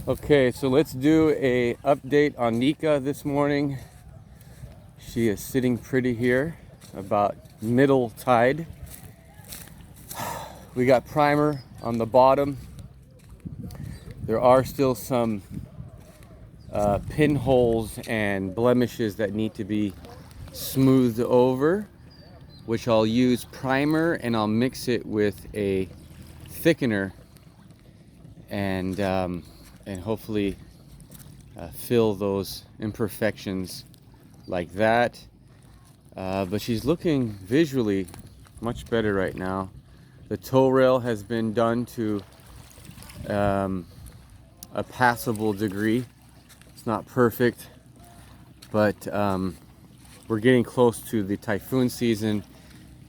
Okay, so let's do a update on Nika this morning. She is sitting pretty here, about middle tide. We got primer on the bottom. There are still some pinholes and blemishes that need to be smoothed over, which I'll use primer and I'll mix it with a thickener and hopefully fill those imperfections like that. But she's looking visually much better right now. The tow rail has been done to a passable degree. It's not perfect, but we're getting close to the typhoon season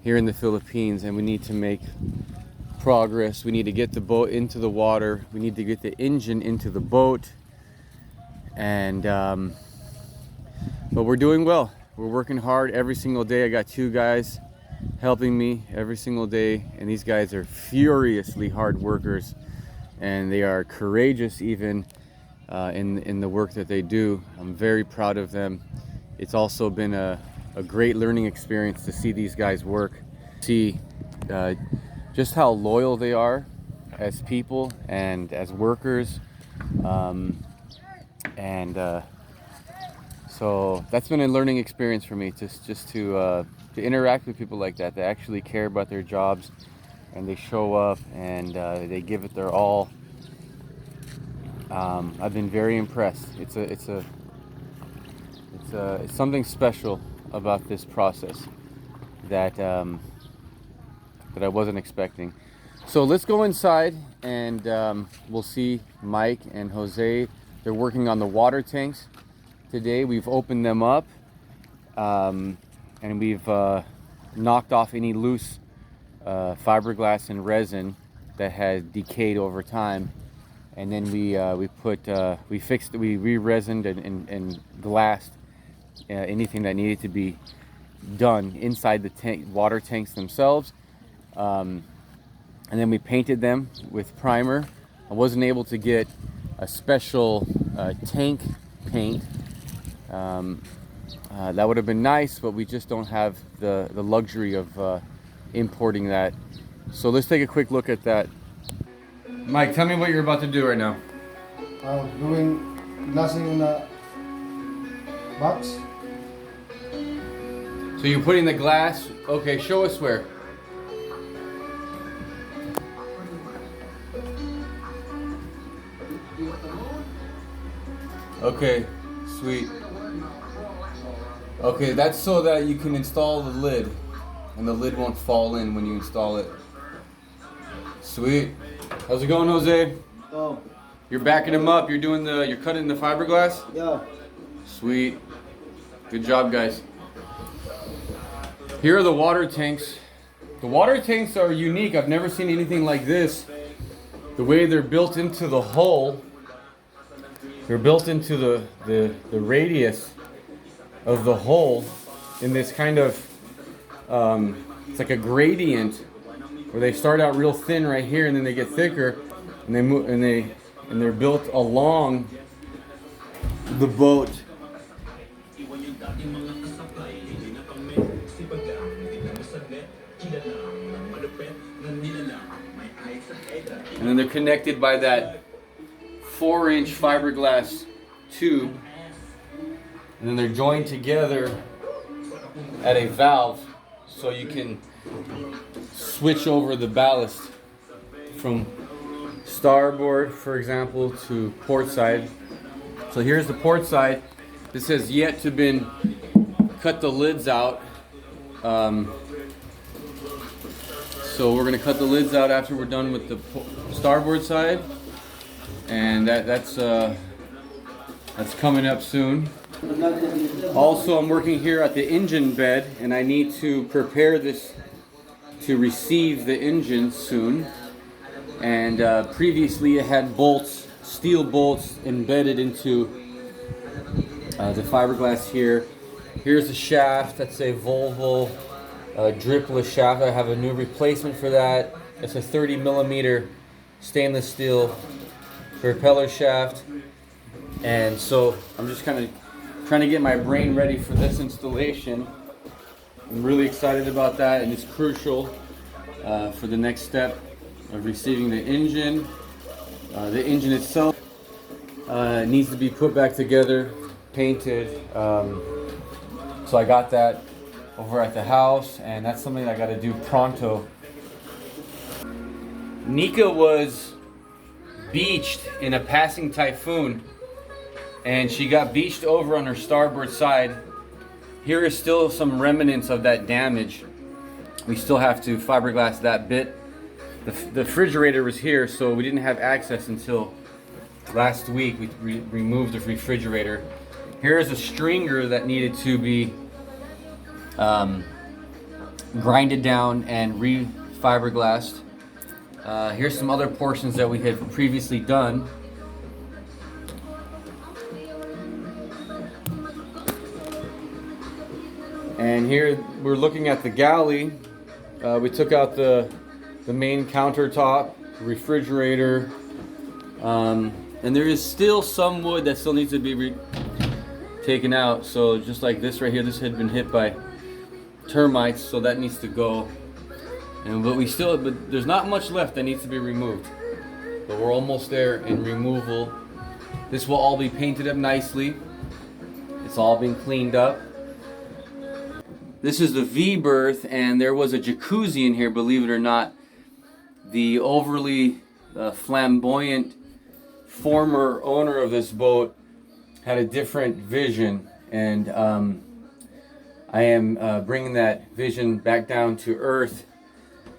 here in the Philippines, and we need to make progress. We need to get the boat into the water. We need to get the engine into the boat, and but we're doing well. We're working hard every single day. I got 2 guys helping me every single day, and these guys are furiously hard workers, and they are courageous even in the work that they do. I'm very proud of them. It's also been a great learning experience to see these guys work, see just how loyal they are as people and as workers, so that's been a learning experience for me, just to interact with people like that. They actually care about their jobs, and they show up and they give it their all. I've been very impressed. It's something special about this process that I wasn't expecting. So let's go inside and we'll see Mike and Jose. They're working on the water tanks today. We've opened them up and we've knocked off any loose fiberglass and resin that had decayed over time. And then we re-resined and glassed anything that needed to be done inside the water tanks themselves. And then we painted them with primer. I wasn't able to get a special tank paint. That would have been nice, but we just don't have the luxury of importing that. So let's take a quick look at that. Mike, tell me what you're about to do right now. Doing glassing in the box. So you're putting the glass. Okay, show us where. Okay, sweet. Okay, that's so that you can install the lid, and the lid won't fall in when you install it. Sweet. How's it going, Jose? Oh. You're backing them up. You're cutting the fiberglass? Yeah. Sweet. Good job, guys. Here are the water tanks. The water tanks are unique. I've never seen anything like this. The way they're built into the hull, they're built into the radius of the hull in this kind of, it's like a gradient where they start out real thin right here and then they get thicker, and they move and they're built along the boat. And then they're connected by that 4-inch fiberglass tube, and then they're joined together at a valve so you can switch over the ballast from starboard, for example, to port side. So here's the port side. This has yet to been cut the lids out. So we're gonna cut the lids out after we're done with the starboard side, and that's coming up soon. Also, I'm working here at the engine bed, and I need to prepare this to receive the engine soon. And previously it had bolts, steel bolts embedded into the fiberglass here. Here's the shaft. That's a Volvo dripless shaft. I have a new replacement for that. It's a 30 millimeter stainless steel propeller shaft. And so I'm just kind of trying to get my brain ready for this installation. I'm really excited about that, and it's crucial for the next step of receiving the engine. The engine itself needs to be put back together, painted. So I got that over at the house, and that's something I got to do pronto. Nika was beached in a passing typhoon, and she got beached over on her starboard side. Here is still some remnants of that damage. We still have to fiberglass that bit. The refrigerator was here, so we didn't have access until last week. We removed the refrigerator. Here is a stringer that needed to be grinded down and re-fiberglassed. Here's some other portions that we had previously done. And here we're looking at the galley. We took out the main countertop, refrigerator, and there is still some wood that still needs to be taken out. So just like this right here, this had been hit by termites, so that needs to go. But there's not much left that needs to be removed. But we're almost there in removal. This will all be painted up nicely. It's all been cleaned up. This is the V-berth, and there was a jacuzzi in here, believe it or not. The overly flamboyant former owner of this boat had a different vision, and I am bringing that vision back down to earth,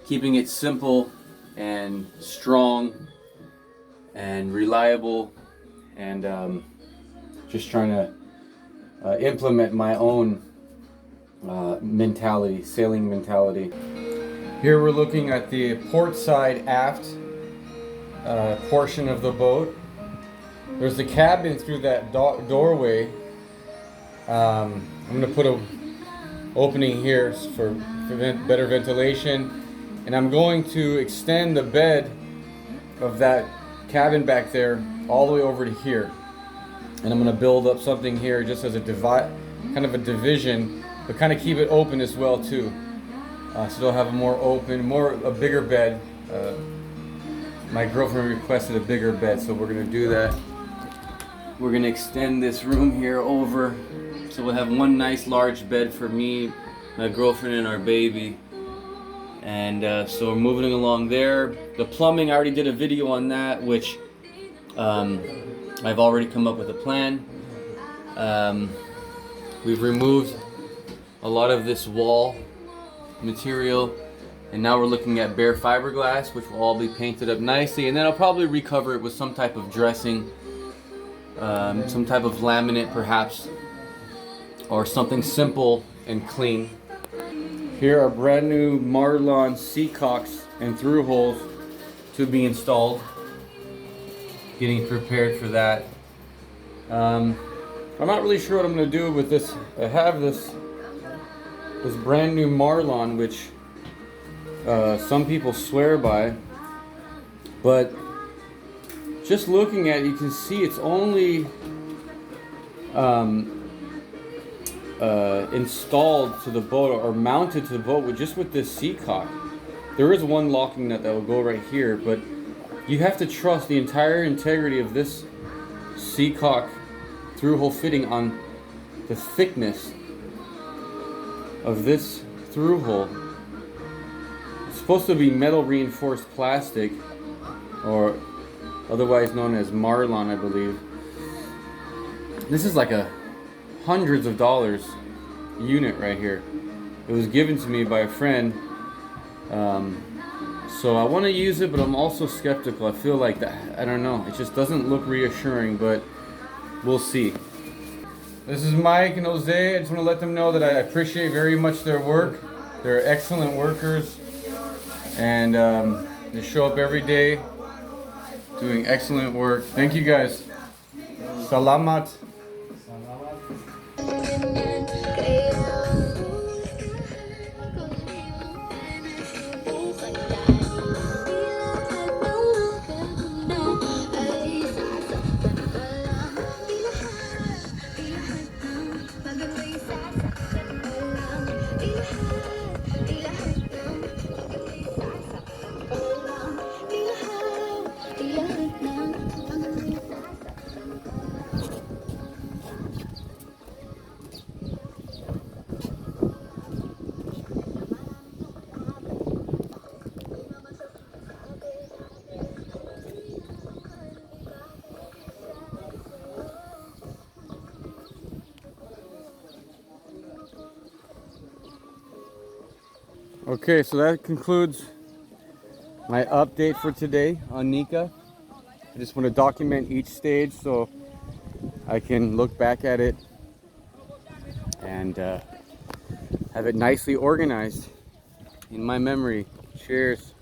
keeping it simple and strong and reliable, and just trying to implement my own mentality, sailing mentality. Here we're looking at the port side aft portion of the boat. There's the cabin through that doorway. I'm going to put an opening here for better ventilation, and I'm going to extend the bed of that cabin back there all the way over to here, and I'm going to build up something here just as a kind of a division, but kind of keep it open as well too. So they'll have a more open, a bigger bed. My girlfriend requested a bigger bed, so we're going to do that. We're going to extend this room here over, so we'll have one nice large bed for me, my girlfriend, and our baby. And so we're moving along there. The plumbing, I already did a video on that, which I've already come up with a plan. We've removed a lot of this wall material, and now we're looking at bare fiberglass, which will all be painted up nicely, and then I'll probably recover it with some type of dressing, some type of laminate perhaps, or something simple and clean. Here are brand new Marlon seacocks and through holes to be installed. Getting prepared for that. I'm not really sure what I'm going to do with this. I have this brand new Marlon, which some people swear by, but just looking at it, you can see it's only installed to the boat or mounted to the boat with this seacock. There is one locking nut that will go right here, but you have to trust the entire integrity of this seacock through hole fitting on the thickness of this through hole. It's supposed to be metal reinforced plastic, or otherwise known as Marlon, I believe. This is like a hundreds of dollars unit right here. It was given to me by a friend, so I want to use it, but I'm also skeptical. I feel like that, I don't know, it just doesn't look reassuring, but we'll see. This is Mike and Jose. I just want to let them know that I appreciate very much their work. They're excellent workers, and they show up every day doing excellent work. Thank you guys. Salamat. Salamat. Okay, so that concludes my update for today on Nika. I just want to document each stage so I can look back at it and have it nicely organized in my memory. Cheers.